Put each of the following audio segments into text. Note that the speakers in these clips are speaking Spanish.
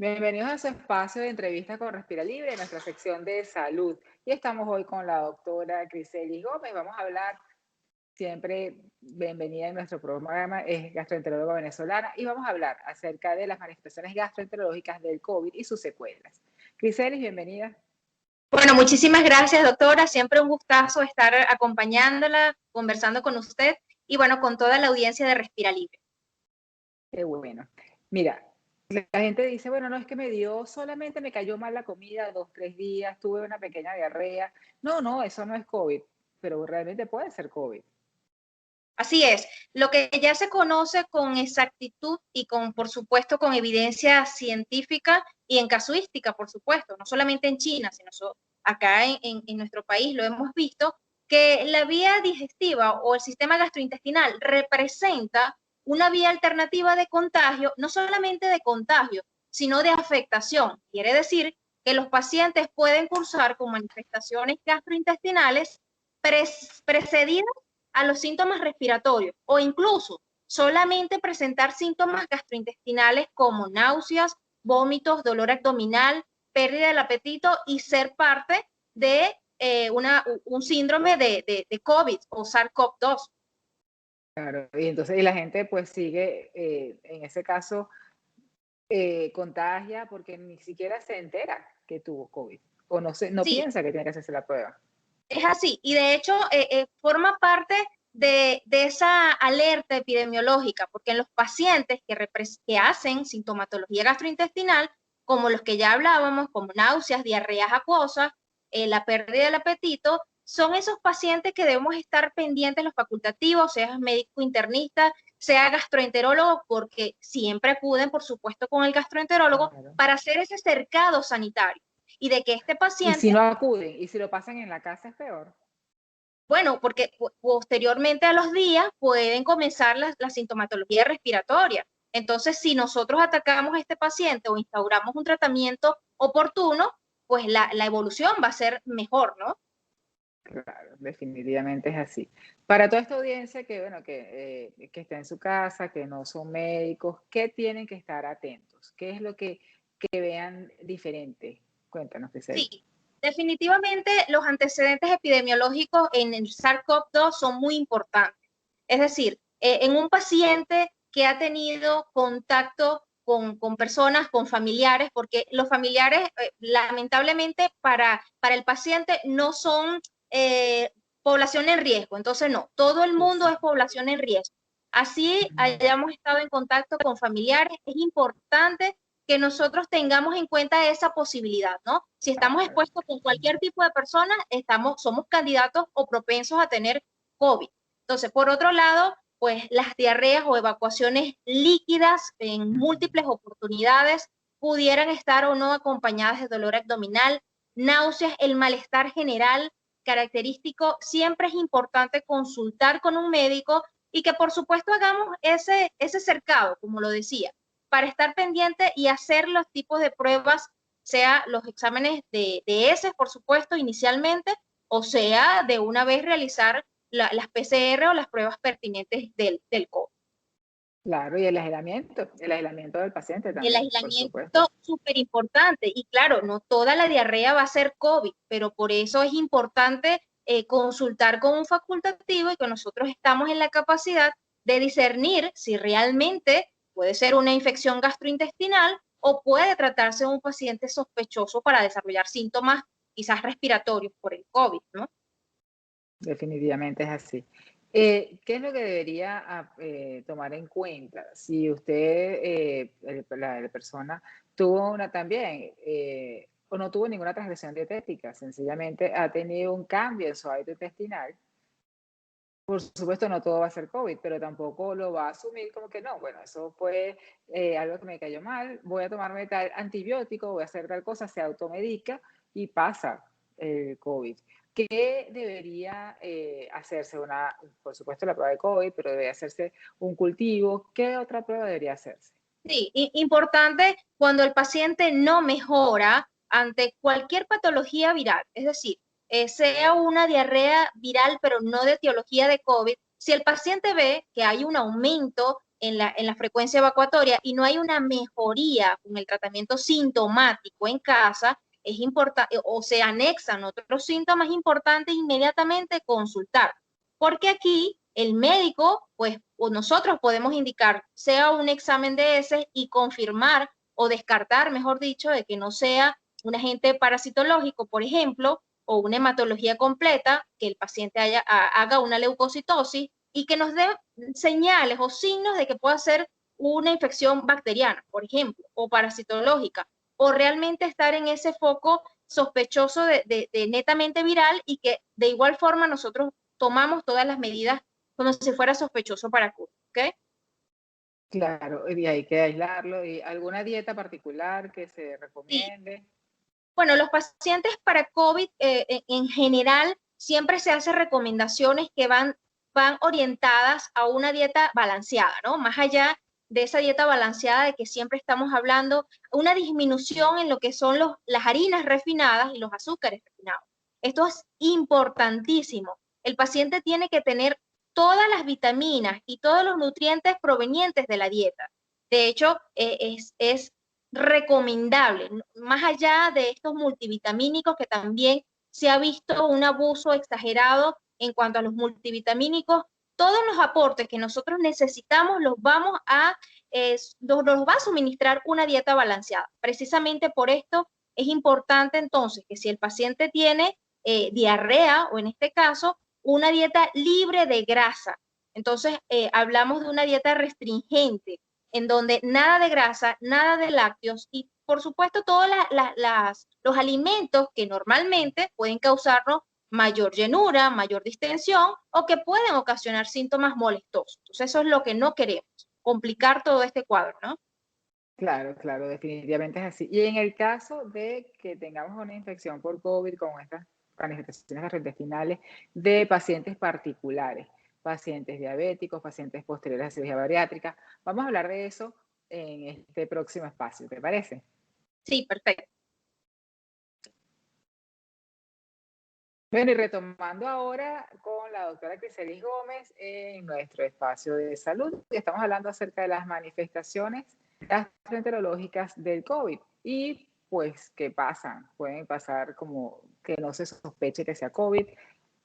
Bienvenidos a su espacio de entrevista con Respira Libre, nuestra sección de salud. Y estamos hoy con la doctora Criselis Gómez. Vamos a hablar, siempre bienvenida en nuestro programa, es gastroenteróloga venezolana, y vamos a hablar acerca de las manifestaciones gastroenterológicas del COVID y sus secuelas. Criselis, bienvenida. Bueno, muchísimas gracias, doctora. Siempre un gustazo estar acompañándola, conversando con usted y bueno, con toda la audiencia de Respira Libre. Qué bueno. Mira, la gente dice, bueno, no es que me dio, solamente me cayó mal la comida 2, 3 días, tuve una pequeña diarrea. No, no, eso no es COVID, pero realmente puede ser COVID. Así es, lo que ya se conoce con exactitud y por supuesto, con evidencia científica y en casuística, por supuesto, no solamente en China, sino acá en nuestro país lo hemos visto, que la vía digestiva o el sistema gastrointestinal representa una vía alternativa de contagio, no solamente de contagio, sino de afectación. Quiere decir que los pacientes pueden cursar con manifestaciones gastrointestinales precedidas a los síntomas respiratorios o incluso solamente presentar síntomas gastrointestinales como náuseas, vómitos, dolor abdominal, pérdida del apetito y ser parte de un síndrome de COVID o SARS-CoV-2. Claro, y entonces y la gente pues sigue, en ese caso, contagia porque ni siquiera se entera que tuvo COVID o no Sí, piensa que tiene que hacerse la prueba. es así, y de hecho forma parte de esa alerta epidemiológica, porque en los pacientes que hacen sintomatología gastrointestinal, como los que ya hablábamos, como náuseas, diarreas acuosas, la pérdida del apetito, son esos pacientes que debemos estar pendientes los facultativos, sea médico internista, sea gastroenterólogo, porque siempre acuden, por supuesto, con el gastroenterólogo Claro. para hacer ese cercado sanitario y de que este Y si paciente. no acuden, y si lo pasan en la casa es peor. Bueno, porque posteriormente a los días pueden comenzar la sintomatología respiratoria. Entonces, si nosotros atacamos a este paciente o instauramos un tratamiento oportuno, pues la evolución va a ser mejor, ¿no? Claro, definitivamente es así. Para toda esta audiencia que, bueno, que está en su casa, que no son médicos, ¿qué tienen que estar atentos? ¿Qué es lo que vean diferente? Cuéntanos, Giselle. Sí, definitivamente los antecedentes epidemiológicos en el SARS-CoV-2 son muy importantes. Es decir, en un paciente que ha tenido contacto con personas, con familiares, porque los familiares, lamentablemente, para el paciente no son eh, población en riesgo. Entonces, no, todo el mundo es Exacto. población en riesgo. Así hayamos estado en contacto con familiares, es importante que nosotros tengamos en cuenta esa posibilidad, ¿no? Si estamos Claro. expuestos con cualquier tipo de persona, somos candidatos o propensos a tener COVID. Entonces, por otro lado, pues las diarreas o evacuaciones líquidas en múltiples oportunidades pudieran estar o no acompañadas de dolor abdominal, náuseas, el malestar general característico. Siempre es importante consultar con un médico y que por supuesto hagamos ese cercado, como lo decía, para estar pendiente y hacer los tipos de pruebas, sea los exámenes de heces, por supuesto, inicialmente, o sea, de una vez realizar las PCR o las pruebas pertinentes del COVID. Claro, y el aislamiento del paciente El también, por supuesto. aislamiento súper importante. Y claro, no toda la diarrea va a ser COVID, pero por eso es importante consultar con un facultativo y que nosotros estamos en la capacidad de discernir si realmente puede ser una infección gastrointestinal o puede tratarse de un paciente sospechoso para desarrollar síntomas quizás respiratorios por el COVID, ¿no? Definitivamente es así. ¿Qué es lo que debería tomar en cuenta si usted, la persona, tuvo una también, o no tuvo ninguna transgresión dietética, sencillamente ha tenido un cambio en su hábito intestinal? Por supuesto, no todo va a ser COVID, pero tampoco lo va a asumir como que no, bueno, eso fue algo que me cayó mal, voy a tomarme tal antibiótico, voy a hacer tal cosa, se automedica y pasa el COVID. ¿Qué debería hacerse? Por supuesto, la prueba de COVID, pero debería hacerse un cultivo. ¿Qué otra prueba debería hacerse? Sí, importante cuando el paciente no mejora ante cualquier patología viral, es decir, sea una diarrea viral pero no de etiología de COVID, si el paciente ve que hay un aumento en la frecuencia evacuatoria y no hay una mejoría con el tratamiento sintomático en casa, es importante, o se anexan otros síntomas importantes, inmediatamente consultar. Porque aquí el médico, pues, o nosotros podemos indicar, sea un examen de heces y confirmar o descartar, mejor dicho, de que no sea un agente parasitológico, por ejemplo, o una hematología completa, que el paciente haga una leucocitosis y que nos dé señales o signos de que pueda ser una infección bacteriana, por ejemplo, o parasitológica, o realmente estar en ese foco sospechoso de netamente viral y que de igual forma nosotros tomamos todas las medidas como si fuera sospechoso para COVID, ¿ok? Claro, y hay que aislarlo. ¿Y alguna dieta particular que se Sí. recomiende? Bueno, los pacientes para COVID en general siempre se hacen recomendaciones que van orientadas a una dieta balanceada, ¿no? Más allá de esa dieta balanceada de que siempre estamos hablando, una disminución en lo que son las harinas refinadas y los azúcares refinados. Esto es importantísimo. El paciente tiene que tener todas las vitaminas y todos los nutrientes provenientes de la dieta. De hecho, es recomendable, más allá de estos multivitamínicos que también se ha visto un abuso exagerado en cuanto a los multivitamínicos, todos los aportes que nosotros necesitamos nos va a suministrar una dieta balanceada. Precisamente por esto es importante entonces que si el paciente tiene diarrea o en este caso una dieta libre de grasa, entonces hablamos de una dieta restringente en donde nada de grasa, nada de lácteos y por supuesto todos los alimentos que normalmente pueden causarnos mayor llenura, mayor distensión o que pueden ocasionar síntomas molestosos. Entonces eso es lo que no queremos, complicar todo este cuadro, ¿no? Claro, claro, definitivamente es así. Y en el caso de que tengamos una infección por COVID con estas manifestaciones gastrointestinales de pacientes particulares, pacientes diabéticos, pacientes posteriores a cirugía bariátrica, vamos a hablar de eso en este próximo espacio, ¿te parece? Sí, perfecto. Bueno, y retomando ahora con la doctora Criselis Gómez en nuestro espacio de salud, estamos hablando acerca de las manifestaciones gastroenterológicas del COVID y pues qué pasan, pueden pasar como que no se sospeche que sea COVID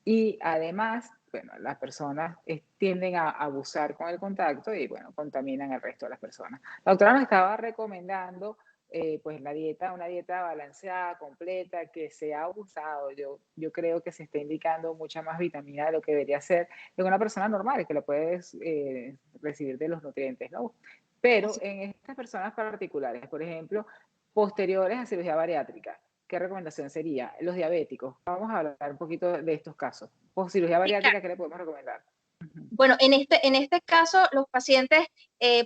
y además, bueno, las personas tienden a abusar con el contacto y bueno, contaminan al resto de las personas. La doctora nos estaba recomendando pues la dieta, una dieta balanceada, completa, que se ha abusado. Yo creo que se está indicando mucha más vitamina de lo que debería ser en una persona normal, que lo puedes recibir de los nutrientes, ¿no? Pero Así. en estas personas particulares, por ejemplo, posteriores a cirugía bariátrica, ¿qué recomendación sería? Los diabéticos. Vamos a hablar un poquito de estos casos. Post cirugía Sí, claro. bariátrica, ¿qué le podemos recomendar? Bueno, en este caso, los pacientes,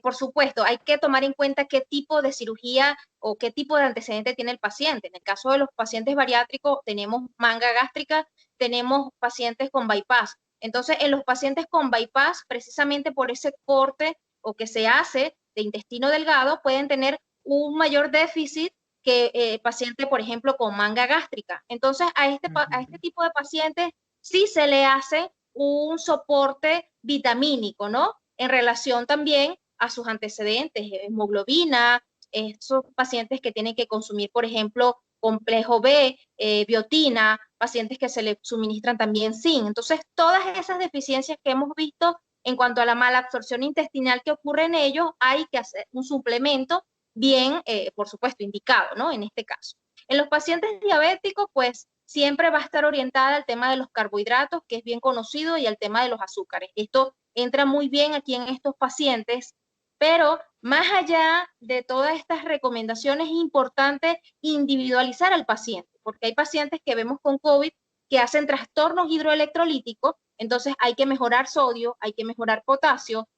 por supuesto, hay que tomar en cuenta qué tipo de cirugía o qué tipo de antecedente tiene el paciente. En el caso de los pacientes bariátricos, tenemos manga gástrica, tenemos pacientes con bypass. Entonces, en los pacientes con bypass, precisamente por ese corte o que se hace de intestino delgado, pueden tener un mayor déficit que paciente, por ejemplo, con manga gástrica. Entonces, a este tipo de pacientes sí se le hace un soporte vitamínico, ¿no? En relación también a sus antecedentes, hemoglobina, esos pacientes que tienen que consumir, por ejemplo, complejo B, biotina, pacientes que se le suministran también zinc. Entonces, todas esas deficiencias que hemos visto en cuanto a la mala absorción intestinal que ocurre en ellos, hay que hacer un suplemento bien, por supuesto, indicado, ¿no? En este caso. En los pacientes diabéticos, pues siempre va a estar orientada al tema de los carbohidratos, que es bien conocido, y al tema de los azúcares. Esto entra muy bien aquí en estos pacientes, pero más allá de todas estas recomendaciones es importante individualizar al paciente, porque hay pacientes que vemos con COVID que hacen trastornos hidroelectrolíticos, entonces hay que mejorar sodio, hay que mejorar potasio.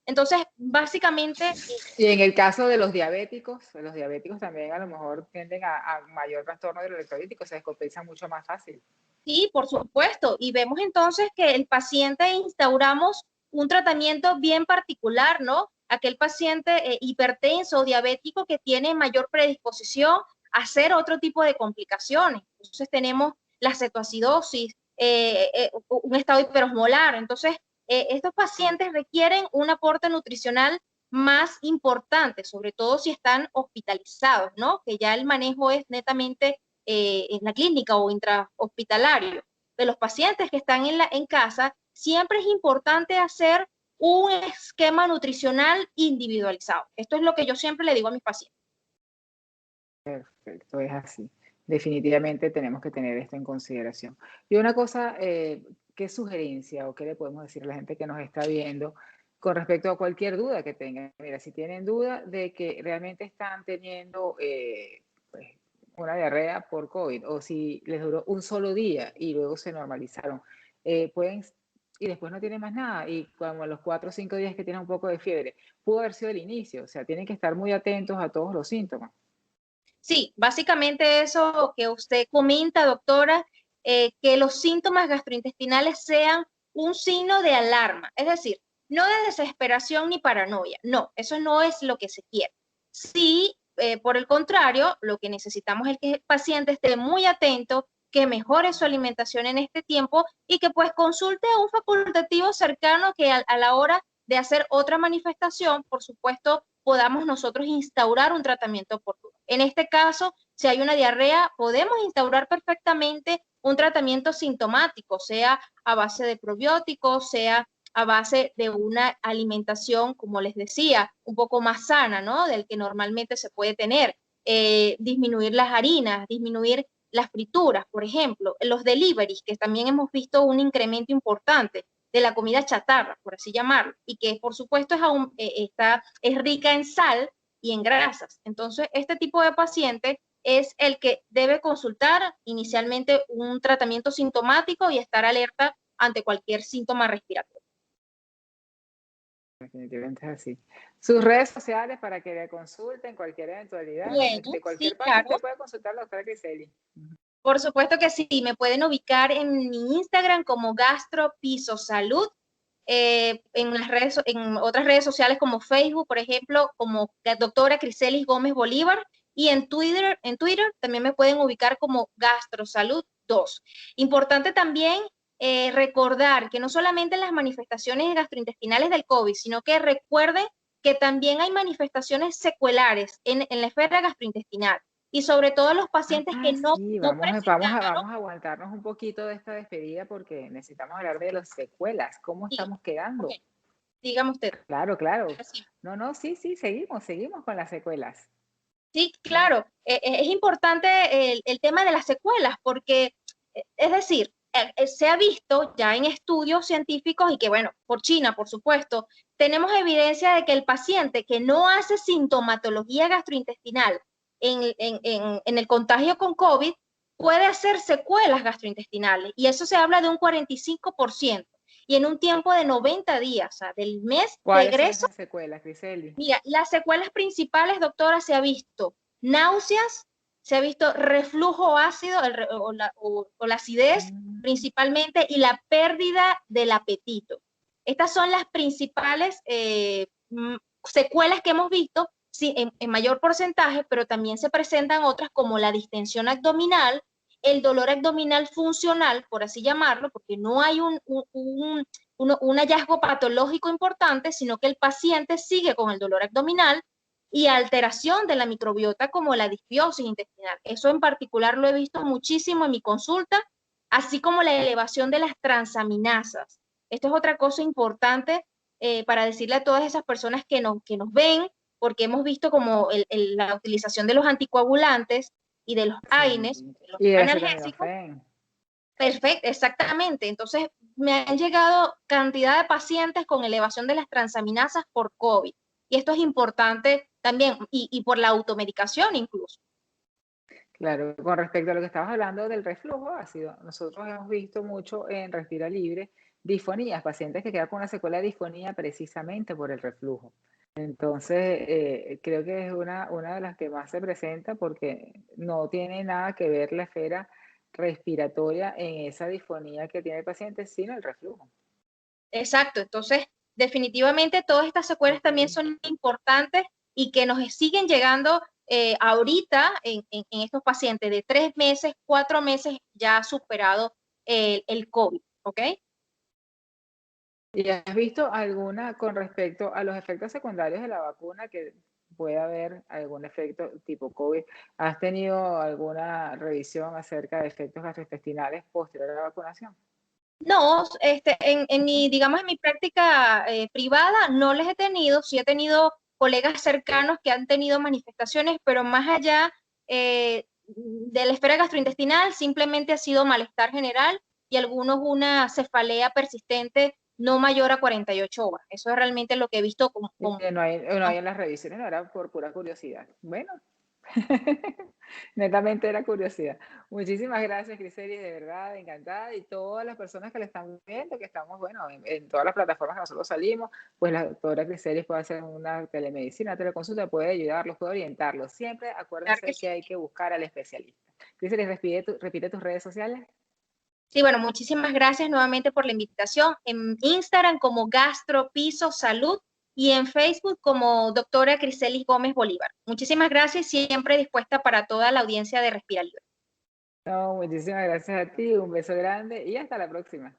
Entonces, básicamente, Y en el caso de los diabéticos también a lo mejor tienden a mayor trastorno del electrolítico, se descompensa mucho más fácil. sí, por supuesto. Y vemos entonces que el paciente instauramos un tratamiento bien particular, ¿no? Aquel paciente hipertenso o diabético que tiene mayor predisposición a hacer otro tipo de complicaciones. Entonces tenemos la cetoacidosis, un estado hiperosmolar. Entonces estos pacientes requieren un aporte nutricional más importante, sobre todo si están hospitalizados, ¿no? Que ya el manejo es netamente en la clínica o intrahospitalario. De los pacientes que están en casa, siempre es importante hacer un esquema nutricional individualizado. Esto es lo que yo siempre le digo a mis pacientes. Perfecto, es así. Definitivamente tenemos que tener esto en consideración. Y una cosa, ¿qué sugerencia o qué le podemos decir a la gente que nos está viendo con respecto a cualquier duda que tengan? Mira, si tienen duda de que realmente están teniendo pues, una diarrea por COVID o si les duró un solo día y luego se normalizaron, pueden y después no tienen más nada y como a los 4 o 5 días que tienen un poco de fiebre, pudo haber sido el inicio, o sea, tienen que estar muy atentos a todos los síntomas. Sí, básicamente eso que usted comenta, doctora, que los síntomas gastrointestinales sean un signo de alarma, es decir, no de desesperación ni paranoia, no, eso no es lo que se quiere. Sí, por el contrario, lo que necesitamos es que el paciente esté muy atento, que mejore su alimentación en este tiempo y que pues consulte a un facultativo cercano que a la hora de hacer otra manifestación, por supuesto, podamos nosotros instaurar un tratamiento oportuno. En este caso, si hay una diarrea, podemos instaurar perfectamente un tratamiento sintomático, sea a base de probióticos, sea a base de una alimentación, como les decía, un poco más sana, ¿no? Del que normalmente se puede tener. Disminuir las harinas, disminuir las frituras, por ejemplo, los deliveries, que también hemos visto un incremento importante de la comida chatarra, por así llamarlo, y que por supuesto es rica en sal y en grasas. Entonces, este tipo de paciente es el que debe consultar inicialmente un tratamiento sintomático y estar alerta ante cualquier síntoma respiratorio. Definitivamente es así. Sus redes sociales para que le consulten cualquier eventualidad, Bueno, cualquier sí, parte, claro. usted puede consultar a la doctora Griseli. Por supuesto que sí, me pueden ubicar en mi Instagram como Gastro Piso Salud, en otras redes sociales como Facebook, por ejemplo, como la doctora Criselis Gómez Bolívar, y en Twitter también me pueden ubicar como Gastrosalud 2. Importante también recordar que no solamente las manifestaciones gastrointestinales del COVID, sino que recuerden que también hay manifestaciones secuelares en la esfera gastrointestinal y sobre todo los pacientes que Ah, no, sí, no presentaron. vamos a aguantarnos un poquito de esta despedida porque necesitamos hablar de las secuelas, cómo Sí, estamos ok, quedando. dígame usted. Claro, claro. Sí, No, no, sí, sí, seguimos con las secuelas. sí, claro, es importante el tema de las secuelas porque, es decir, se ha visto ya en estudios científicos y que, bueno, por China, por supuesto, tenemos evidencia de que el paciente que no hace sintomatología gastrointestinal en el contagio con COVID puede hacer secuelas gastrointestinales y eso se habla de un 45% y en un tiempo de 90 días, o sea, del mes de ¿Cuáles son egreso. esas secuelas, Griseli? Mira, las secuelas principales, doctora, se ha visto náuseas, se ha visto reflujo ácido o la acidez Mm, principalmente y la pérdida del apetito. Estas son las principales secuelas que hemos visto, sí, en mayor porcentaje, pero también se presentan otras como la distensión abdominal, el dolor abdominal funcional, por así llamarlo, porque no hay un hallazgo patológico importante, sino que el paciente sigue con el dolor abdominal y alteración de la microbiota como la disbiosis intestinal. Eso en particular lo he visto muchísimo en mi consulta, así como la elevación de las transaminasas. Esto es otra cosa importante para decirle a todas esas personas que nos ven, porque hemos visto como la utilización de los anticoagulantes y de los AINES, sí. de los Y el analgésicos. acetaminofén. Perfecto, exactamente. Entonces, me han llegado cantidad de pacientes con elevación de las transaminasas por COVID. Y esto es importante también, y por la automedicación incluso. Claro, con respecto a lo que estabas hablando del reflujo ácido, nosotros hemos visto mucho en Respira Libre disfonías, pacientes que quedan con una secuela de disfonía precisamente por el reflujo. Entonces, creo que es una de las que más se presenta porque no tiene nada que ver la esfera respiratoria en esa disfonía que tiene el paciente, sino el reflujo. Exacto. Entonces, definitivamente todas estas secuelas también Ok. son importantes y que nos siguen llegando ahorita en estos pacientes de 3 meses, 4 meses ya superado el COVID. ¿Ok? ¿Y has visto alguna con respecto a los efectos secundarios de la vacuna, que puede haber algún efecto tipo COVID? ¿Has tenido alguna revisión acerca de efectos gastrointestinales posterior a la vacunación? No, en mi, digamos, en mi práctica privada no les he tenido, sí he tenido colegas cercanos que han tenido manifestaciones, pero más allá de la esfera gastrointestinal, simplemente ha sido malestar general y algunos una cefalea persistente no mayor a 48 horas. Eso es realmente lo que he visto Y que no hay en las revisiones, no era por pura curiosidad. Bueno, netamente era curiosidad. Muchísimas gracias, Griseli, de verdad, encantada. Y todas las personas que le están viendo, que estamos, bueno, en todas las plataformas que nosotros salimos, pues la doctora Griseli puede hacer una telemedicina, una teleconsulta, puede ayudarlos, puede orientarlos. Siempre claro que acuérdense que sí. hay que buscar al especialista. Griseli, repite tus redes sociales. Sí, bueno, muchísimas gracias nuevamente por la invitación. En Instagram como Gastropiso Salud y en Facebook como doctora Criselis Gómez Bolívar. Muchísimas gracias, siempre dispuesta para toda la audiencia de Respira Libre. No, muchísimas gracias a ti, un beso grande y hasta la próxima.